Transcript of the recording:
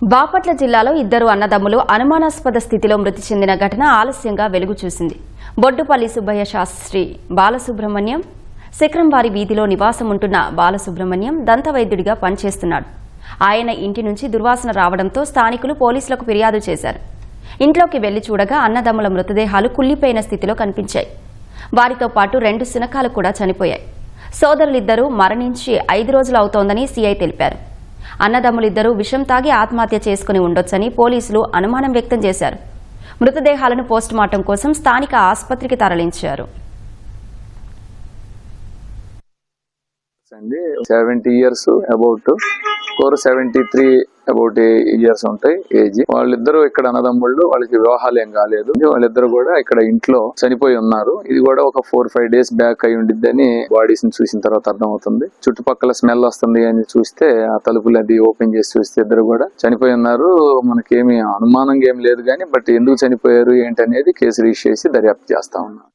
బాపట్ల జిల్లాలో ఇద్దరు అన్నదమ్ములు అనుమానాస్పద స్థితిలో మృతి చెందిన ఘటన ఆలస్యంగా వెలుగు చూసింది. బొడ్డుపల్లి సుబ్బయ్య శాస్త్రి బాలసుబ్రహ్మణ్యం శక్రంవారి వీధిలో నివాసం ఉంటున్న బాలసుబ్రహ్మణ్యం దంతవైద్యుడిగా పనిచేస్తున్నాడు. ఆయన ఇంటి నుంచి దుర్వాసన రావడంతో స్థానికులు పోలీసులకు ఫిర్యాదు చేశారు. ఇంట్లోకి వెళ్లి చూడగా అన్నదమ్ముల మృతదేహాలు కుళ్లిపోయిన స్థితిలో కనిపించాయి. వారితో పాటు 2 శునకాలు కూడా చనిపోయాయి. సోదరులిద్దరూ మరణించి 5 రోజులు అవుతోందని సీఐ తెలిపారు. అన్నదమ్ములిద్దరూ విషం తాగి ఆత్మహత్య చేసుకుని ఉండొచ్చని పోలీసులు అనుమానం వ్యక్తం చేశారు. మృతదేహాలను పోస్టుమార్టం కోసం స్థానిక ఆసుపత్రికి తరలించారు. 70 years about 473 about years ఉంటాయి ఏజ్. వాళ్ళిద్దరూ ఇక్కడ అన్నదమ్ముళ్ళు, వాళ్ళకి వివాహాలు ఏం కాలేదు. వాళ్ళిద్దరు కూడా ఇక్కడ ఇంట్లో చనిపోయి ఉన్నారు. ఇది కూడా ఒక 4-5 days బ్యాక్ అయి ఉండిద్దని బాడీస్ ని చూసిన తర్వాత అర్థమవుతుంది. చుట్టుపక్కల స్మెల్ వస్తుంది అని చూస్తే ఆ తలుపులు అది ఓపెన్ చేసి చూస్తే ఇద్దరు కూడా చనిపోయి ఉన్నారు. మనకేమి అనుమానంగా ఏం లేదు కానీ బట్ ఎందుకు చనిపోయారు ఏంటి అనేది కేసు రిజిస్టర్ చేసి దర్యాప్తు చేస్తా ఉన్నారు.